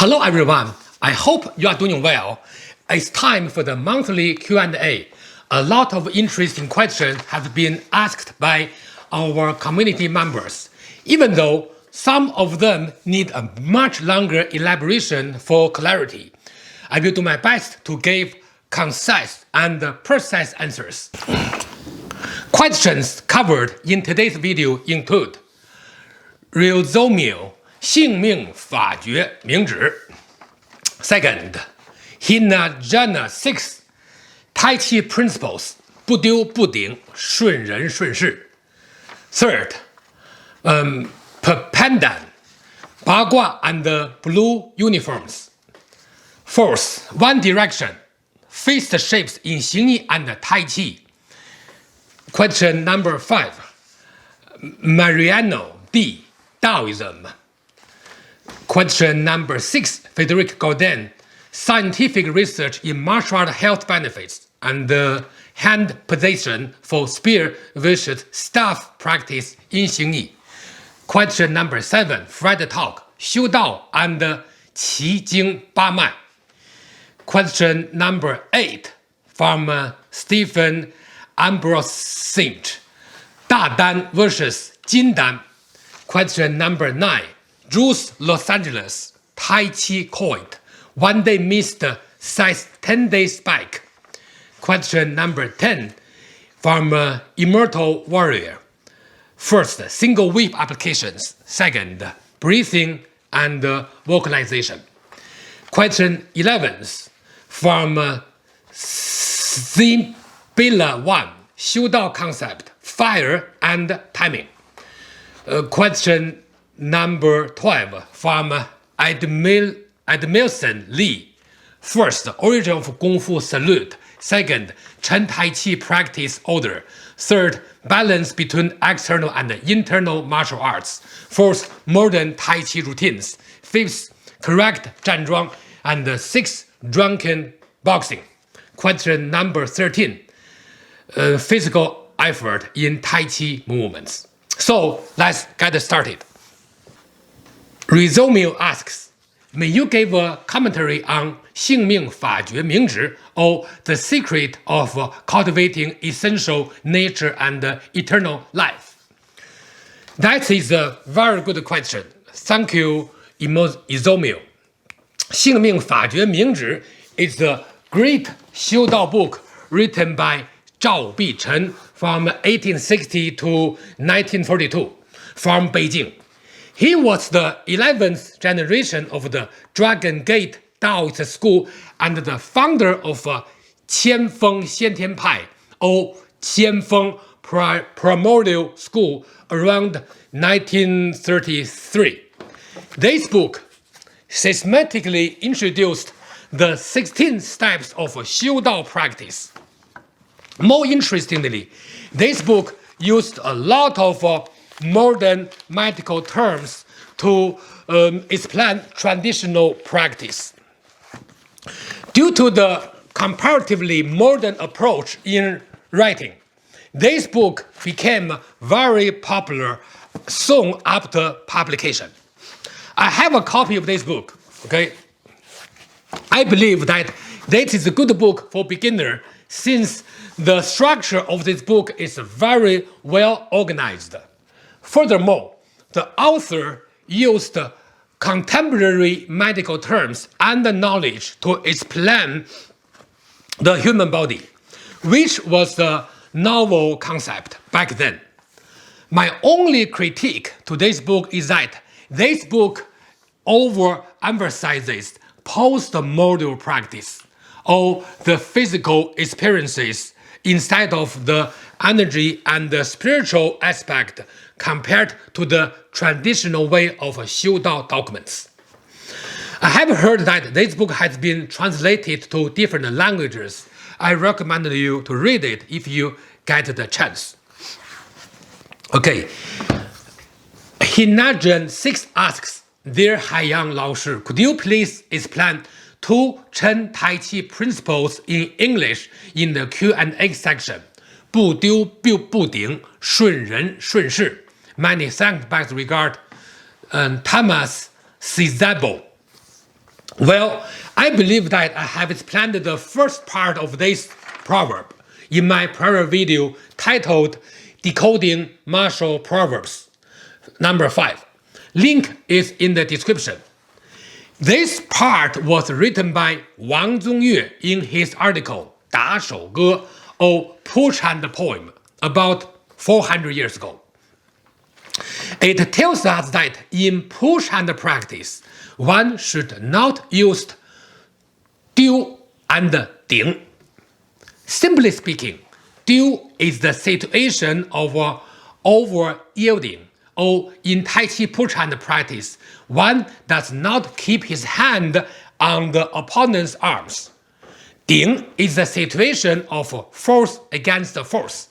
Hello everyone, I hope you are doing well. It's time for the monthly Q&A. A lot of interesting questions have been asked by our community members, even though some of them need a much longer elaboration for clarity. I will do my best to give concise and precise answers. Questions covered in today's video include Rhizomio, 性命法诀明旨. Second, Jhana 6 Tai Chi principles, 不丢不顶, 顺人顺事. Third, Pepadan, Bagua and blue uniforms. Fourth, One Direction, fist shapes in Xing and Tai Chi. Question number 5, Mariano D, Taoism. Question number 6, Frederic Godin, scientific research in martial art health benefits and hand position for spear versus staff practice in Xing. Question number 7, FREDTalk, Xiu Dao and Qi Jing Ba Mai. Question number 8 from Stephen Ambrosich, Da Dan versus Jin Dan. Question number 9, Juice LosAngeles, Tai Chi coined, one day missed size 10-day spike. Question number 10 from Immortal Warrior. First, single whip applications. Second, breathing and vocalization. Question 11 from Xing 1, Xiu Dao concept, fire and timing. Question number 12 from Edmilson Lee. First, origin of Kung Fu salute. Second, Chen Tai Chi practice order. Third, balance between external and internal martial arts. Fourth, modern Tai Chi routines. Fifth, correct Zhan Zhuang. And sixth, Drunken boxing. Question number 13, physical effort in Tai Chi movements. So let's get started. Rhizomio asks, may you give a commentary on 性命法诀明旨 or the secret of cultivating essential nature and eternal life? That is a very good question. Thank you, Rhizomio. 性命法诀明旨 is a great Xiu Dao book written by Zhao Bi Chen from 1860 to 1942 from Beijing. He was the 11th generation of the Dragon Gate Taoist school and the founder of Qianfeng Xiantian Pai or Qianfeng Primordial School around 1933. This book systematically introduced the 16 steps of Xiu Dao practice. More interestingly, this book used a lot of modern medical terms to explain traditional practice. Due to the comparatively modern approach in writing, this book became very popular soon after publication. I have a copy of this book. Okay, I believe that this is a good book for beginner since the structure of this book is very well organized. Furthermore, the author used contemporary medical terms and knowledge to explain the human body, which was a novel concept back then. My only critique to this book is that this book overemphasizes post-mortal practice or the physical experiences instead of the energy and the spiritual aspect compared to the traditional way of Xiu Dao documents. I have heard that this book has been translated to different languages. I recommend you to read it if you get the chance. Okay, Jhana 6 asks, Dear Haiyang Lao Shi, could you please explain 2 Chen Tai Chi principles in English in the Q&A section? 不丢不顶, 顺人顺事. Many thanks, best regard, Thomas Cizabo. Well, I believe that I have explained the first part of this proverb in my prior video titled Decoding Martial Proverbs, number 5. Link is in the description. This part was written by Wang Zongyue in his article 打手歌 or push hand poem about 400 years ago. It tells us that in push hand practice, one should not use 丢 and 顶. Simply speaking, 丢 is the situation of over-yielding, or in Tai Chi push hand practice, one does not keep his hand on the opponent's arms. 顶 is the situation of force against force.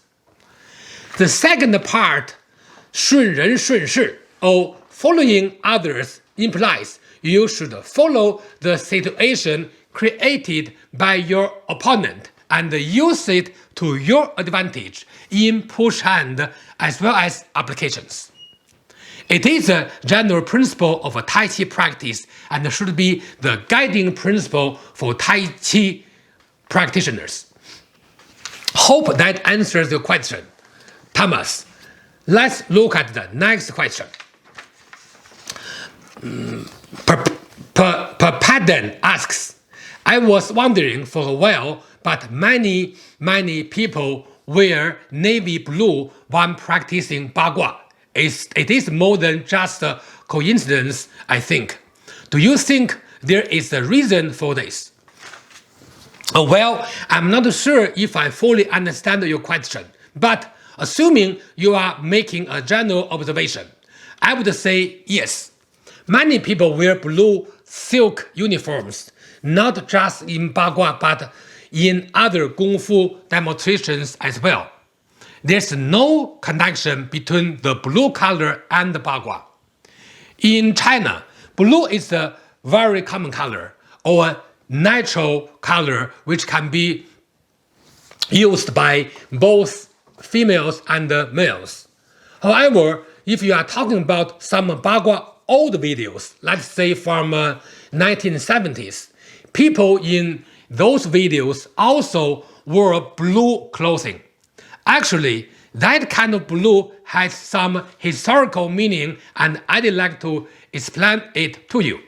The second part, 顺人顺事, or following others, implies you should follow the situation created by your opponent and use it to your advantage in push hand as well as applications. It is a general principle of Tai Chi practice and should be the guiding principle for Tai Chi practitioners. Hope that answers your question, Thomas. Let's look at the next question. Pepadan asks, I was wondering for a while, but many people wear navy blue when practicing Bagua. It is more than just a coincidence, I think. Do you think there is a reason for this? Well, I'm not sure if I fully understand your question, but assuming you are making a general observation, I would say yes. Many people wear blue silk uniforms, not just in Bagua, but in other Kung Fu demonstrations as well. There's no connection between the blue color and the Bagua. In China, blue is a very common color, or a natural color, which can be used by both females and males. However, if you are talking about some Bagua old videos, let's say from 1970s, people in those videos also wore blue clothing. Actually, that kind of blue has some historical meaning, and I'd like to explain it to you.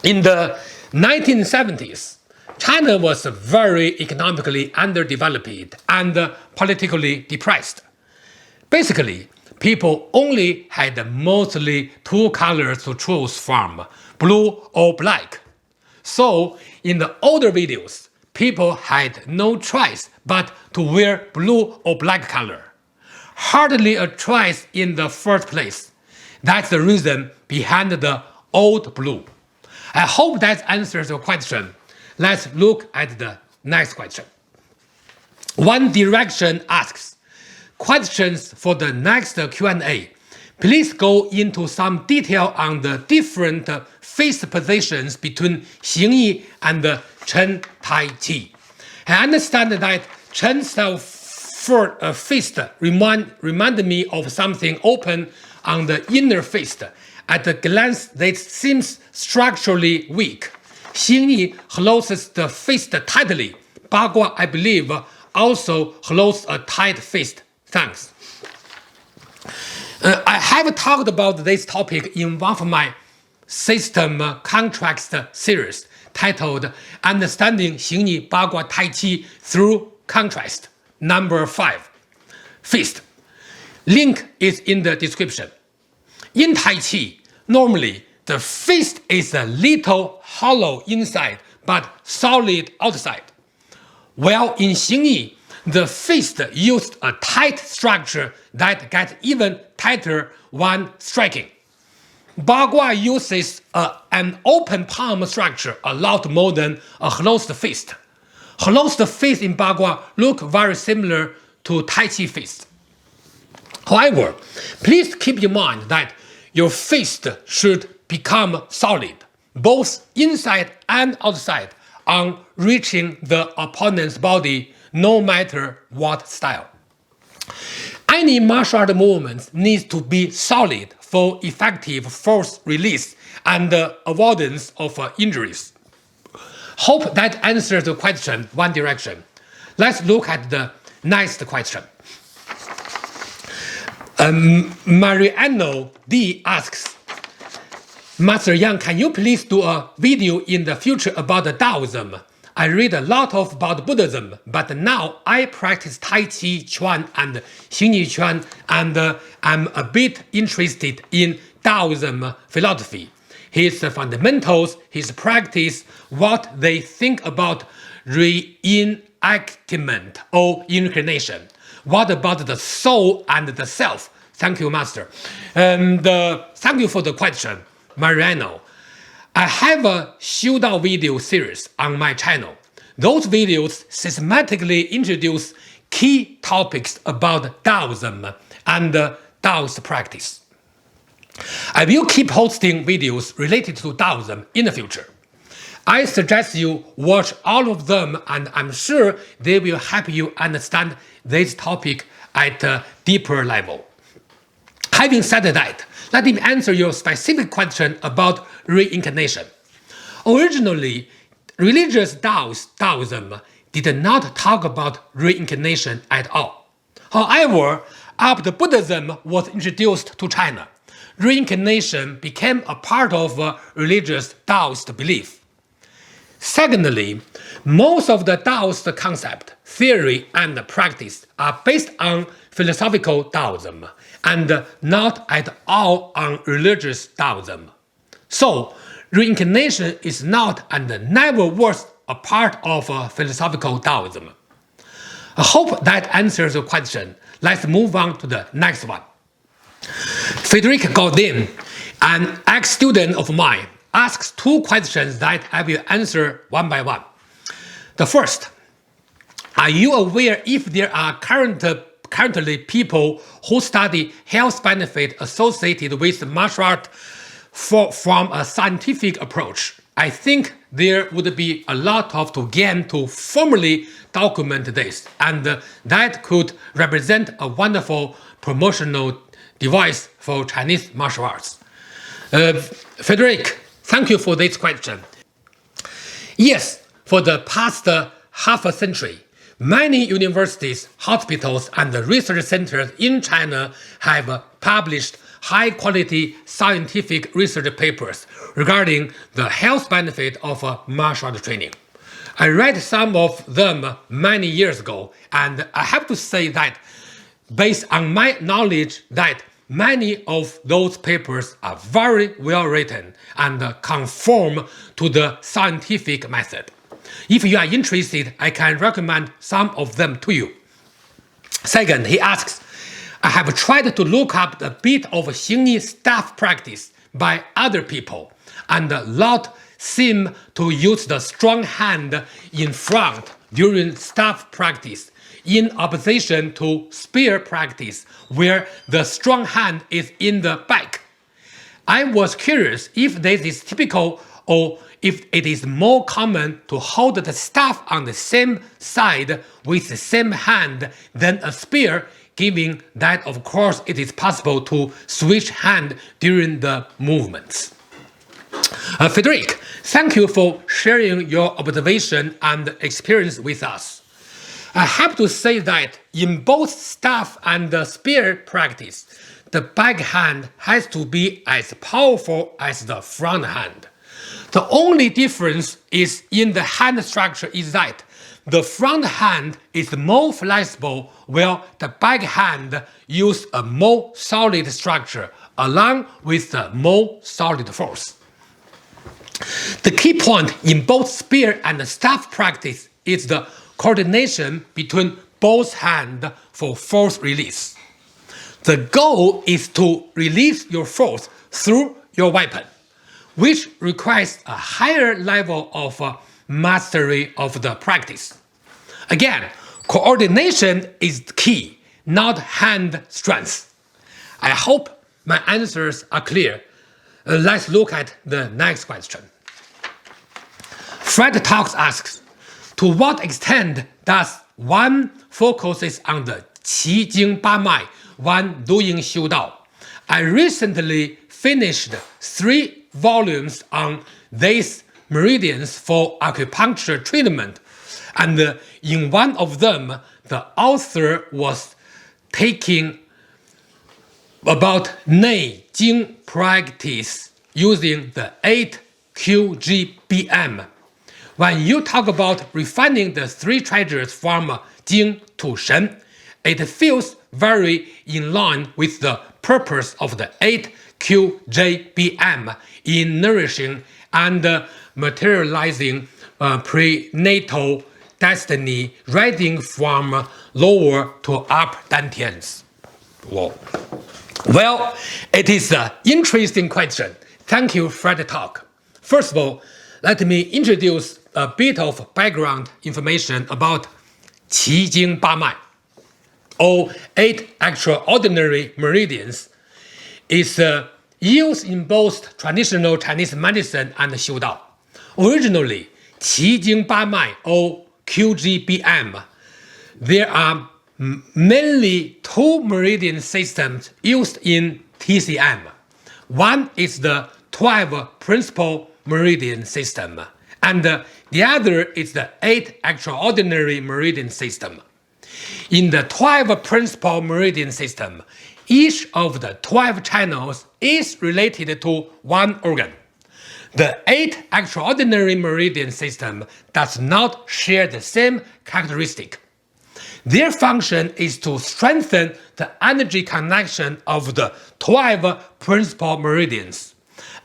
In the 1970s, China was very economically underdeveloped and politically depressed. Basically, people only had mostly two colors to choose from, blue or black. So, in the older videos, people had no choice but to wear blue or black color. Hardly a choice in the first place. That's the reason behind the old blue. I hope that answers your question. Let's look at the next question. ONEDIRECTION asks, questions for the next Q&A. Please go into some detail on the different fist positions between Xing and Chen Tai Chi. I understand that Chen style fist reminded me of something open on the inner fist. At a glance, that seems structurally weak. Xing closes the fist tightly. Bagua, I believe, also closes a tight fist. Thanks. I have talked about this topic in one of my system contrast series titled Understanding Xing Bagua Tai Chi Through Contrast, number 5, Fist. Link is in the description. In Tai Chi, normally the fist is a little hollow inside but solid outside. While in Xing, the fist used a tight structure that gets even tighter when striking. Bagua uses an open palm structure a lot more than a closed fist. Closed fist in Bagua look very similar to Tai Chi fist. However, please keep in mind that your fist should become solid, both inside and outside, on reaching the opponent's body, no matter what style. Any martial art movement needs to be solid for effective force release and avoidance of injuries. Hope that answers the question one direction. Let's look at the next question. Mariano D asks, Master Yang, can you please do a video in the future about the Taoism? I read a lot about Buddhism, but now I practice Tai Chi Chuan and Xing Chuan, and I'm a bit interested in Taoism philosophy, his fundamentals, his practice, what they think about reenactment or incarnation. What about the soul and the self? Thank you, Master. Thank you for the question, Mariano. I have a Xiu Dao video series on my channel. Those videos systematically introduce key topics about Taoism and Taoist practice. I will keep hosting videos related to Taoism in the future. I suggest you watch all of them, and I'm sure they will help you understand this topic at a deeper level. Having said that, let me answer your specific question about reincarnation. Originally, religious Taoism did not talk about reincarnation at all. However, after Buddhism was introduced to China, reincarnation became a part of religious Taoist belief. Secondly, most of the Taoist concept, theory, and practice are based on philosophical Taoism and not at all on religious Taoism. So, reincarnation is not and never was a part of philosophical Taoism. I hope that answers the question. Let's move on to the next one. Frederic Godin, an ex-student of mine, asks two questions that I will answer one by one. The first, are you aware if there are currently people who study health benefits associated with martial art from a scientific approach? I think there would be a lot to gain to formally document this, and that could represent a wonderful promotional device for Chinese martial arts. Frederic, thank you for this question. Yes, for the past half a century, many universities, hospitals, and research centers in China have published high-quality scientific research papers regarding the health benefit of martial art training. I read some of them many years ago, and I have to say that based on my knowledge that many of those papers are very well written and conform to the scientific method. If you are interested, I can recommend some of them to you. Second, he asks, I have tried to look up a bit of Xing staff practice by other people, and a lot seem to use the strong hand in front during staff practice, in opposition to spear practice, where the strong hand is in the back. I was curious if this is typical or if it is more common to hold the staff on the same side with the same hand than a spear, given that of course it is possible to switch hand during the movements. Frederic, thank you for sharing your observation and experience with us. I have to say that in both staff and spear practice, the back hand has to be as powerful as the front hand. The only difference is in the hand structure is that the front hand is more flexible while the back hand uses a more solid structure along with the more solid force. The key point in both spear and staff practice is the coordination between both hands for force release. The goal is to release your force through your weapon, which requires a higher level of mastery of the practice. Again, coordination is key, not hand strength. I hope my answers are clear. Let's look at the next question. FREDTalk asks, to what extent does one focus on the Qi Jing Ba Mai when doing Xiu Dao. I recently finished 3 volumes on these meridians for acupuncture treatment, and in one of them, the author was taking about Nei Jing practice using the 8 QGBM. When you talk about refining the 3 treasures from Jing to Shen, it feels very in line with the purpose of the 8 QJBM in nourishing and materializing prenatal destiny, rising from lower to up dantians. Whoa. Well, it is an interesting question. Thank you, FREDTalk. First of all, let me introduce a bit of background information about Qi Jing Ba Mai, or 8 extraordinary meridians. Is used in both traditional Chinese medicine and Xiu Dao. Originally, Qi Jing Ba Mai, or QGBM, there are mainly 2 meridian systems used in TCM. One is the 12 principal meridian system, and the other is the 8 extraordinary meridian system. In the 12 principal meridian system, each of the 12 channels is related to one organ. The 8 extraordinary meridian system does not share the same characteristic. Their function is to strengthen the energy connection of the 12 principal meridians,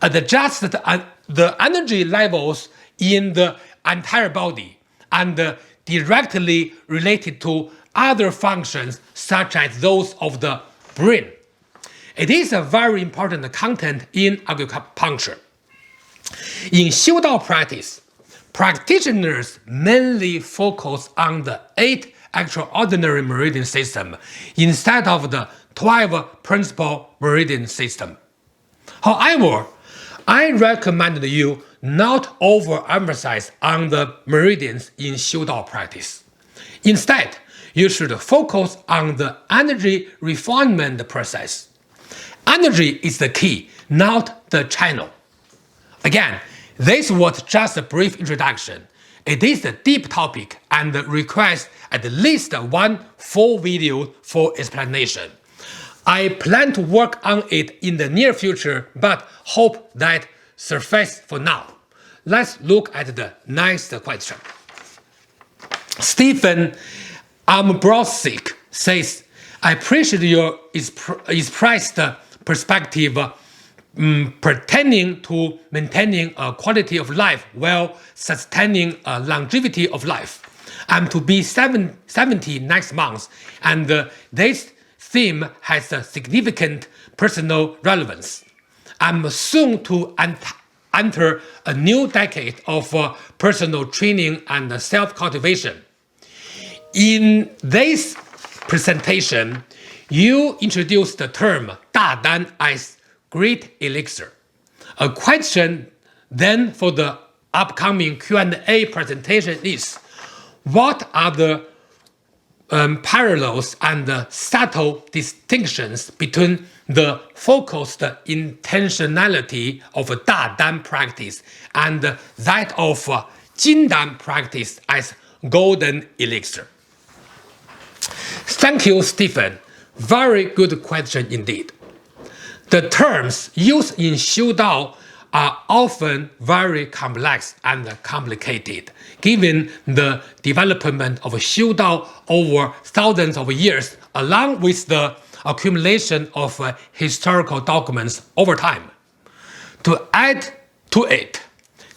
adjust the energy levels in the entire body, and directly related to other functions such as those of the brain. It is a very important content in acupuncture. In Xiu Dao practice, practitioners mainly focus on the 8 extraordinary meridian system instead of the 12 principal meridian system. However, I recommend you not overemphasize on the meridians in Xiu Dao practice. Instead, you should focus on the energy refinement process. Energy is the key, not the channel. Again, this was just a brief introduction. It is a deep topic and requires at least 1 full video for explanation. I plan to work on it in the near future, but hope that suffices for now. Let's look at the next question. Stephen Ambrosich says, I appreciate your expressed perspective pertaining to maintaining a quality of life while sustaining a longevity of life. I'm to be 70 next month, and this theme has a significant personal relevance. I'm soon to enter a new decade of personal training and self-cultivation. In this presentation, you introduced the term 大丹 as great elixir. A question then for the upcoming Q&A presentation is, what are the parallels and subtle distinctions between the focused intentionality of Da Dan practice and that of Jin Dan practice as golden elixir? Thank you, Stephen. Very good question indeed. The terms used in Xiu Dao are often very complex and complicated, given the development of Xiu Dao over thousands of years, along with the accumulation of historical documents over time. To add to it,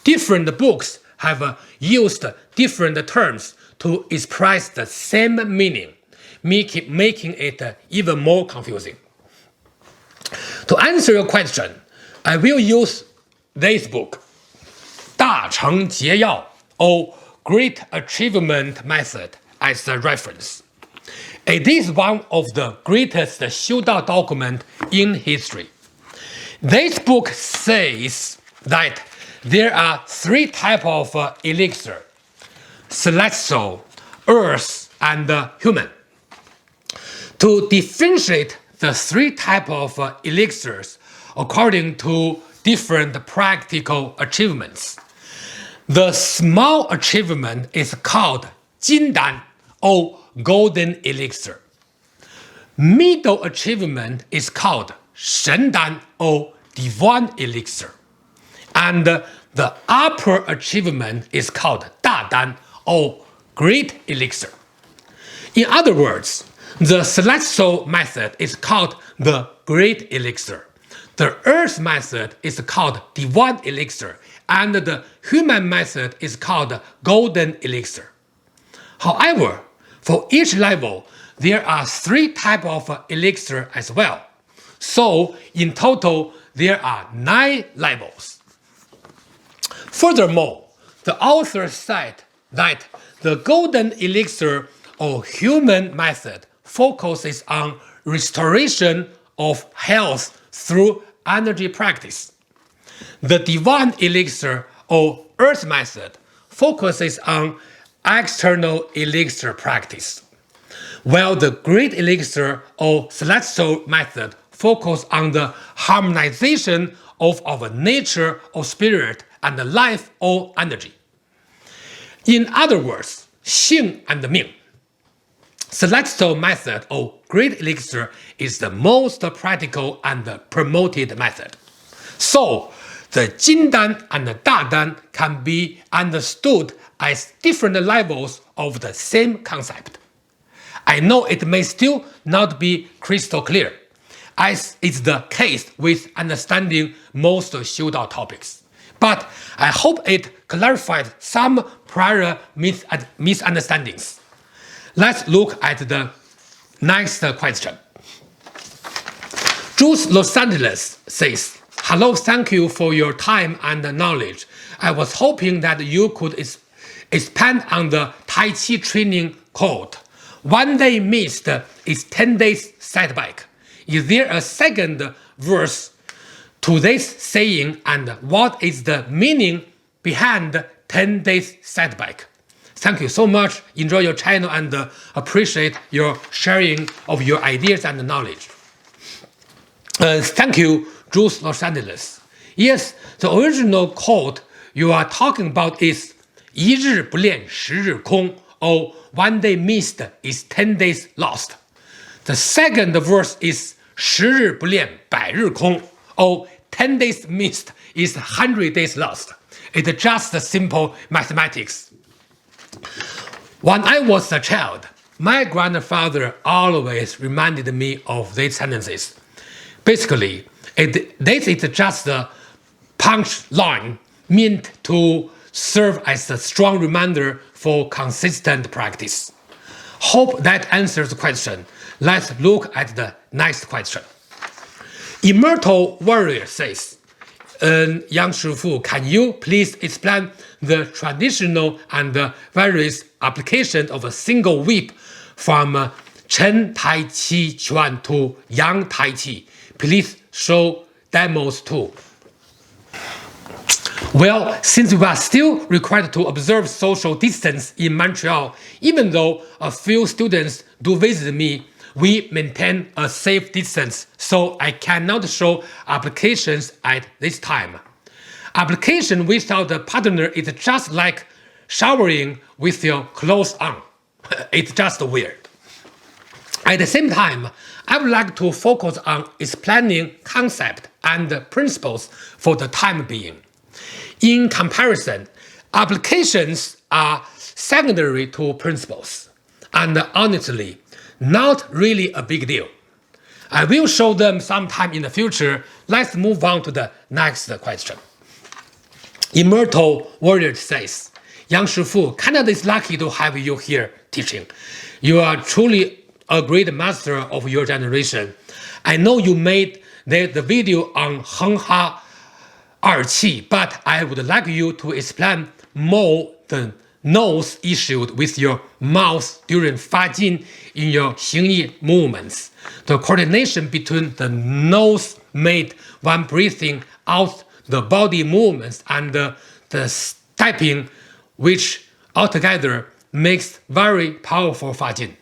different books have used different terms to express the same meaning, making it even more confusing. To answer your question, I will use this book, 大成捷要 or Great Achievement Method, as a reference. It is one of the greatest Xiu Dao documents in history. This book says that there are 3 types of elixir: celestial, earth, and human. To differentiate the three types of elixirs according to different practical achievements. The small achievement is called Jin Dan or golden elixir. Middle achievement is called Shen Dan or divine elixir. And the upper achievement is called Da Dan or great elixir. In other words, the celestial method is called the great elixir. The earth method is called divine elixir, and the human method is called golden elixir. However, for each level, there are three types of elixir as well. So, in total, there are 9 levels. Furthermore, the author said that the golden elixir or human method focuses on restoration of health through energy practice. The divine elixir or earth method focuses on external elixir practice, while the great elixir or celestial method focus on the harmonization of our nature or spirit and life or energy. In other words, Xing and Ming. Celestial method or great elixir is the most practical and promoted method. So, the Jin Dan and the Da Dan can be understood as different levels of the same concept. I know it may still not be crystal clear, as is the case with understanding most Xiu Dao topics. But I hope it clarified some prior misunderstandings. Let's look at the next question. Juice Los Angeles says, "Hello, thank you for your time and knowledge. I was hoping that you could expand on the Tai Chi training quote. 1 day missed is 10 days setback. Is there a second verse to this saying, and what is the meaning behind 10 days setback? Thank you so much. Enjoy your channel and appreciate your sharing of your ideas and knowledge." Thank you, Juice Los Angeles. Yes, the original quote you are talking about is 一日不练十日空 or 1 day missed is 10 days lost. The second verse is 十日不练百日空 or 10 days missed is 100 days lost. It's just simple mathematics. When I was a child, my grandfather always reminded me of these sentences. Basically, this is just a punchline meant to serve as a strong reminder for consistent practice. Hope that answers the question. Let's look at the next question. Immortal Warrior says, Yang Shifu, can you please explain the traditional and various applications of a single whip from Chen Tai Chi Chuan to Yang Tai Chi? Please show demos too. Well, since we are still required to observe social distance in Montreal, even though a few students do visit me, we maintain a safe distance, so I cannot show applications at this time. Application without a partner is just like showering with your clothes on. It's just weird. At the same time, I would like to focus on explaining concepts and principles for the time being. In comparison, applications are secondary to principles, and honestly, not really a big deal. I will show them sometime in the future. Let's move on to the next question. Immortal Warrior says, Yang Shifu, Canada is lucky to have you here teaching. You are truly a great master of your generation. I know you made the video on Heng Ha Er Qi, but I would like you to explain more the nose issued with your mouth during Fa Jin in your Xing movements. The coordination between the nose made when breathing out the body movements and the stepping, which altogether makes very powerful Fa Jin.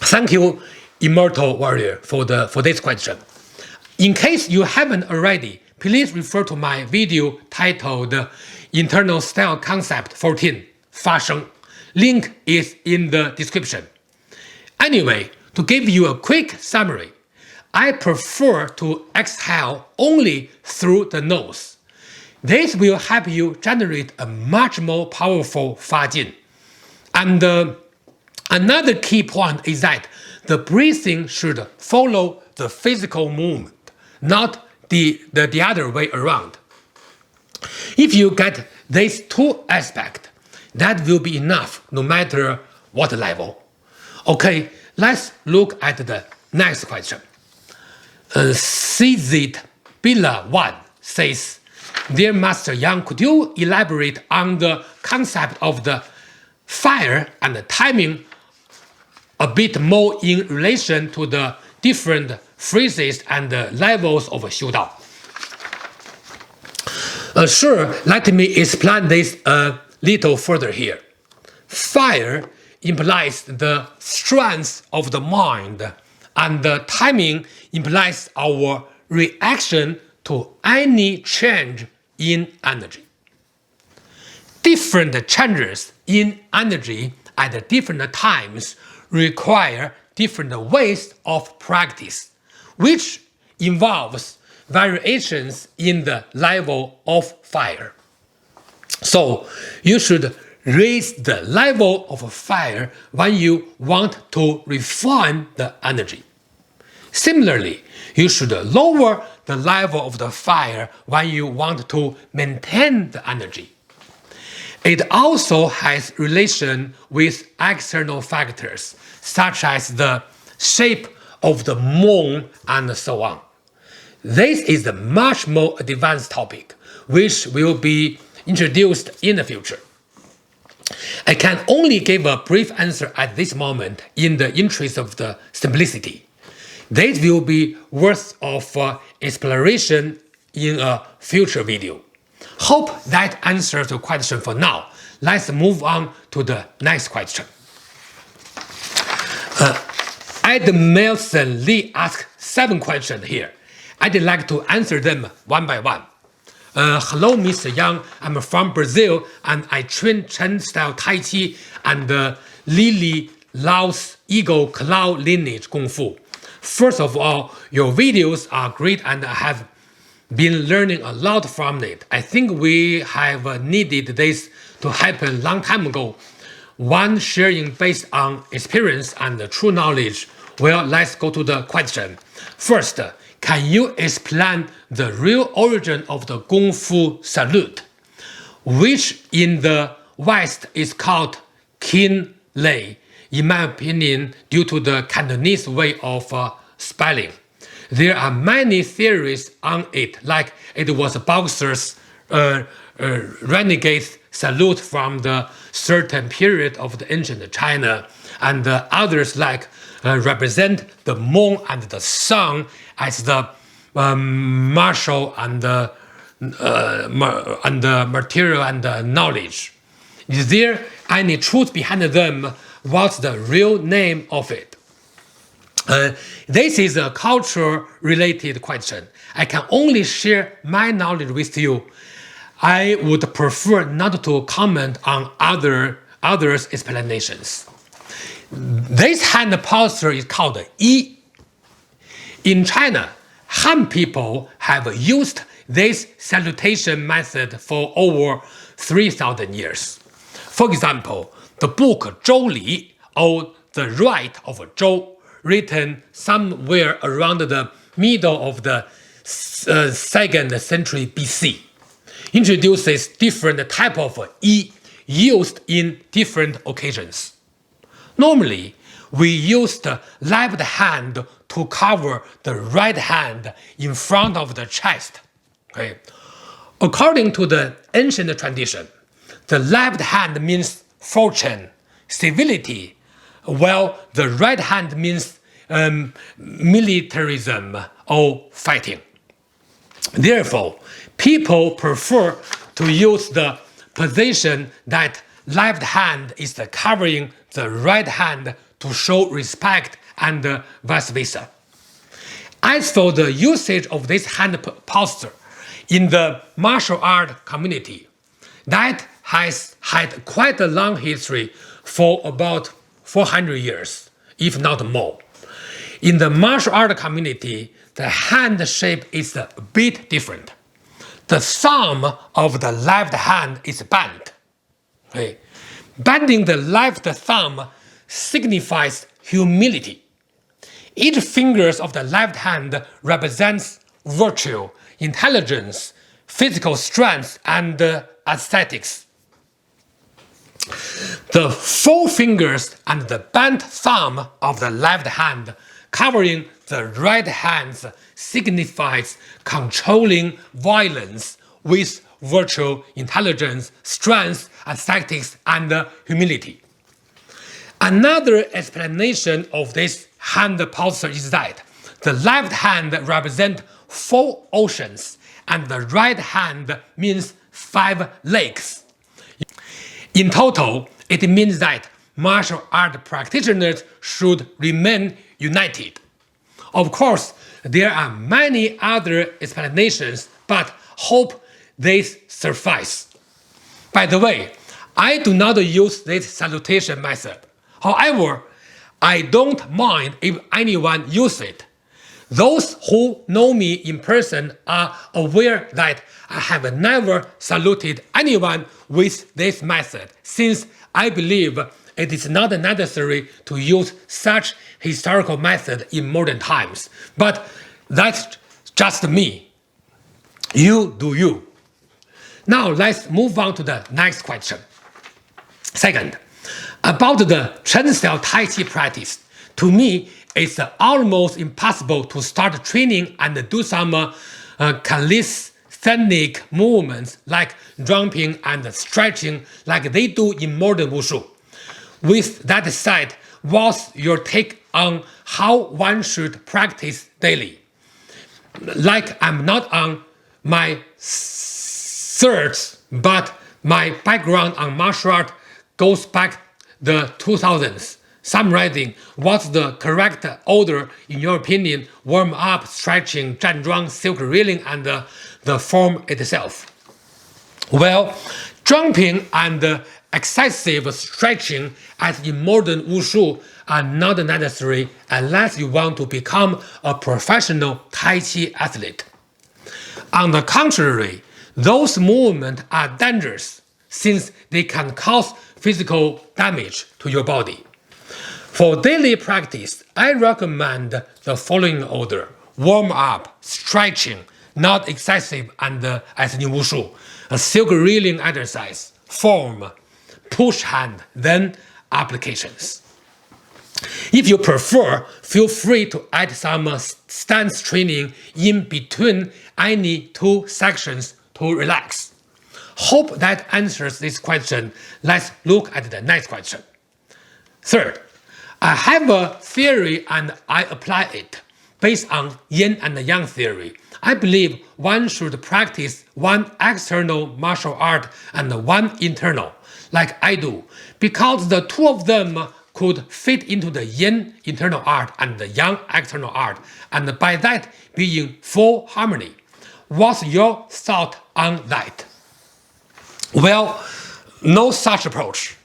Thank you, Immortal Warrior, for this question. In case you haven't already, please refer to my video titled Internal Style Concept 14, 发声. Link is in the description. Anyway, to give you a quick summary, I prefer to exhale only through the nose. This will help you generate a much more powerful 发劲. And another key point is that the breathing should follow the physical movement, not the other way around. If you get these two aspects, that will be enough no matter what level. Okay, let's look at the next question. Cizit Bila 1 says, Dear Master Yang, could you elaborate on the concept of the fire and the timing a bit more in relation to the different phrases and the levels of Xiu Dao? Sure, let me explain this a little further here. Fire implies the strength of the mind, and the timing implies our reaction to any change in energy. Different changes in energy at different times require different ways of practice, which involves variations in the level of fire. So you should raise the level of fire when you want to refine the energy. Similarly, you should lower the level of the fire when you want to maintain the energy. It also has relation with external factors, such as the shape of the moon and so on. This is a much more advanced topic, which will be introduced in the future. I can only give a brief answer at this moment in the interest of the simplicity. This will be worth of exploration in a future video. Hope that answers the question for now. Let's move on to the next question. Edmilson Lee asked 7 questions here. I'd like to answer them one by one. Hello, Mr. Yang. I'm from Brazil and I train Chen style Tai Chi and Lily Lao's Eagle Claw lineage Kung Fu. First of all, your videos are great and I have been learning a lot from it. I think we have needed this to happen long time ago. One sharing based on experience and true knowledge. Well, let's go to the question. First, can you explain the real origin of the Kung Fu salute, which in the West is called Kin Lei, in my opinion, due to the Cantonese way of spelling. There are many theories on it, like it was a boxer's renegade salute from the certain period of the ancient China, and others like represent the moon and the sun as the martial and the material and the knowledge. Is there any truth behind them? What's the real name of it? This is a culture-related question. I can only share my knowledge with you. I would prefer not to comment on others' explanations. This hand posture is called Yi. In China, Han people have used this salutation method for over 3,000 years. For example, the book Zhou Li, or the Rite of Zhou, written somewhere around the middle of the 2nd century BC, introduces different type of Yi used in different occasions. Normally, we use the left hand to cover the right hand in front of the chest. Okay. According to the ancient tradition, the left hand means fortune, civility, while the right hand means militarism or fighting. Therefore, people prefer to use the position that left hand is covering the right hand to show respect and vice versa. As for the usage of this hand posture in the martial art community, that has had quite a long history for about 400 years, if not more. In the martial art community, the hand shape is a bit different. The thumb of the left hand is bent. Okay. Bending the left thumb signifies humility. Each finger of the left hand represents virtue, intelligence, physical strength, and aesthetics. The four fingers and the bent thumb of the left hand covering the right hand signifies controlling violence with virtue, intelligence, strength, aesthetics, and humility. Another explanation of this hand posture is that the left hand represents 4 oceans and the right hand means 5 lakes. In total, it means that martial art practitioners should remain united. Of course, there are many other explanations, but hope these suffice. By the way, I do not use this salutation method. However, I don't mind if anyone uses it. Those who know me in person are aware that I have never saluted anyone with this method, since I believe it is not necessary to use such historical method in modern times. But that's just me. You do you. Now let's move on to the next question. Second, about the Chen style Tai Chi practice. To me, it's almost impossible to start training and do some calisthenic movements like jumping and stretching like they do in modern wushu. With that said, what's your take on how one should practice daily? Like I'm not on my search, but my background on martial art goes back the 2000s. Summarizing, what's the correct order in your opinion? Warm up, stretching, Zhan Zhuang, silk reeling, and the form itself. Well, jumping and excessive stretching as in modern wushu are not necessary unless you want to become a professional Tai Chi athlete. On the contrary, those movements are dangerous since they can cause physical damage to your body. For daily practice, I recommend the following order: warm up, stretching, not excessive, and as in wushu, a silk reeling exercise, form, push hand, then applications. If you prefer, feel free to add some stance training in between any 2 sections to relax. Hope that answers this question. Let's look at the next question. Third, I have a theory and I apply it based on yin and yang theory. I believe one should practice one external martial art and one internal, like I do, because the 2 of them could fit into the yin internal art and the yang external art, and by that be in full harmony. What's your thought on that? Well, no such approach.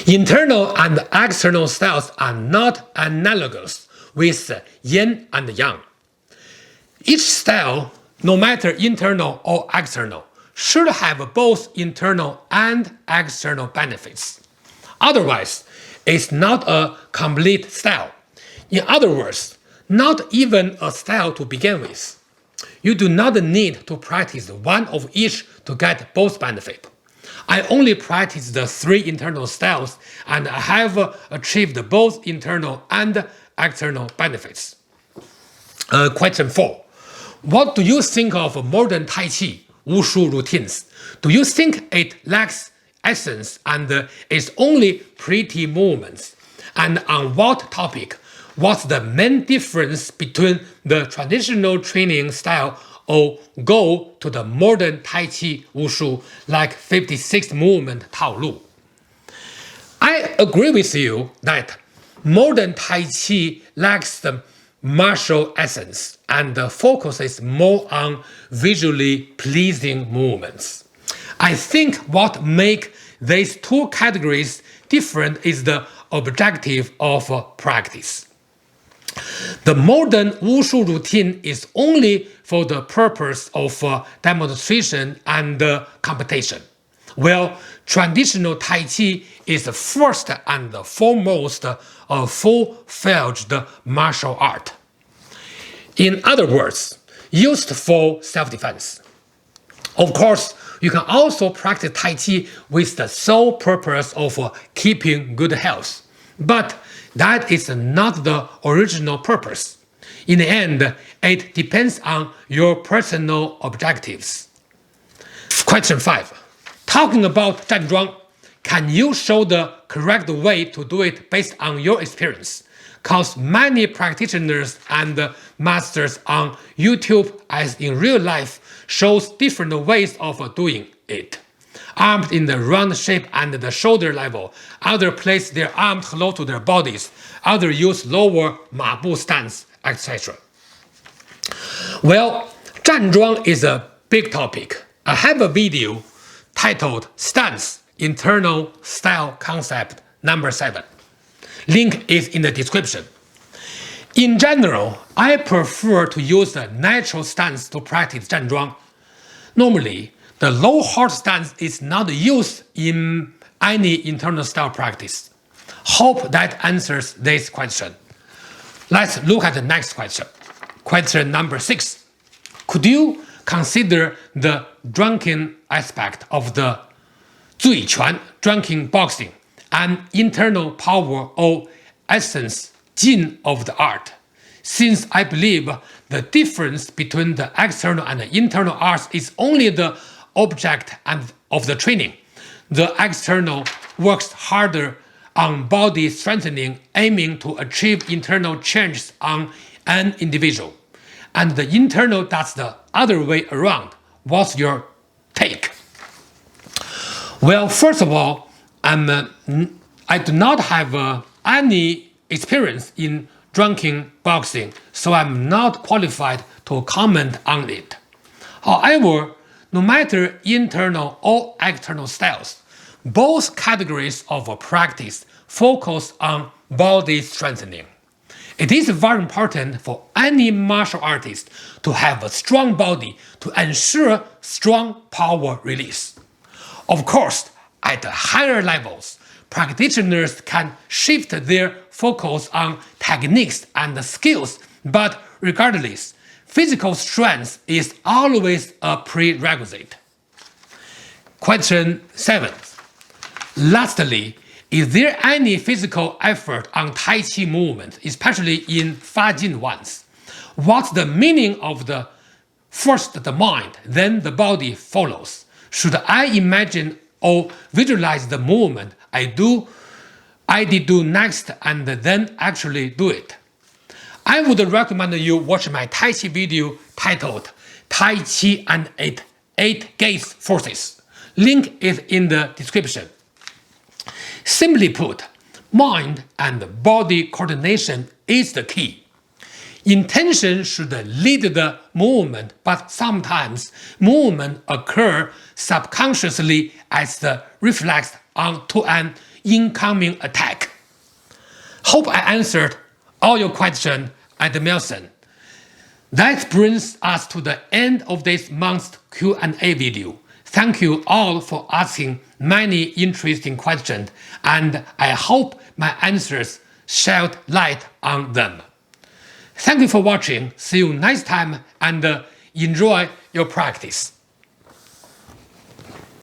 Internal and external styles are not analogous with yin and yang. Each style, no matter internal or external, should have both internal and external benefits. Otherwise, it's not a complete style. In other words, not even a style to begin with. You do not need to practice one of each to get both benefits. I only practice the 3 internal styles and I have achieved both internal and external benefits. Question 4. What do you think of modern Tai Chi wushu routines? Do you think it lacks essence and is only pretty movements? And on what topic? What's the main difference between the traditional training style or go to the modern Tai Chi wushu like 56 movement Tao Lu? I agree with you that modern Tai Chi lacks the martial essence and focuses more on visually pleasing movements. I think what makes these two categories different is the objective of practice. The modern wushu routine is only for the purpose of demonstration and competition, while traditional Tai Chi is first and foremost a full-fledged martial art. In other words, used for self-defense. Of course, you can also practice Tai Chi with the sole purpose of keeping good health, but that is not the original purpose. In the end, it depends on your personal objectives. Question 5. Talking about Zhan Zhuang, can you show the correct way to do it based on your experience? Because many practitioners and masters on YouTube, as in real life, shows different ways of doing it. Arms in the round shape and the shoulder level. Others place their arms close to their bodies. Others use lower Ma Bu stance, etc. Well, Zhan Zhuang is a big topic. I have a video titled Stance, Internal Style Concept number 7. Link is in the description. In general, I prefer to use a natural stance to practice Zhan Zhuang. Normally, the low heart stance is not used in any internal style practice. Hope that answers this question. Let's look at the next question. Question number 6. Could you consider the drunken aspect of the 醉拳, drunken boxing, an internal power or essence, Jin of the art? Since I believe the difference between the external and the internal arts is only the object of the training. The external works harder on body strengthening, aiming to achieve internal changes on an individual. And the internal does the other way around. What's your take? Well, first of all, I do not have any experience in drunken boxing, so I'm not qualified to comment on it. However, no matter internal or external styles, both categories of practice focus on body strengthening. It is very important for any martial artist to have a strong body to ensure strong power release. Of course, at higher levels, practitioners can shift their focus on techniques and skills, but regardless, physical strength is always a prerequisite. Question 7. Lastly, is there any physical effort on Tai Chi movement, especially in Fajin ones? What's the meaning of the first the mind, then the body follows? Should I imagine or visualize the movement I did do next and then actually do it? I would recommend you watch my Tai Chi video titled Tai Chi and its 8 Gaze Forces. Link is in the description. Simply put, mind and body coordination is the key. Intention should lead the movement, but sometimes movement occurs subconsciously as the reflex to an incoming attack. Hope I answered all your questions, Edmilson. That brings us to the end of this month's Q&A video. Thank you all for asking many interesting questions, and I hope my answers shed light on them. Thank you for watching. See you next time and enjoy your practice.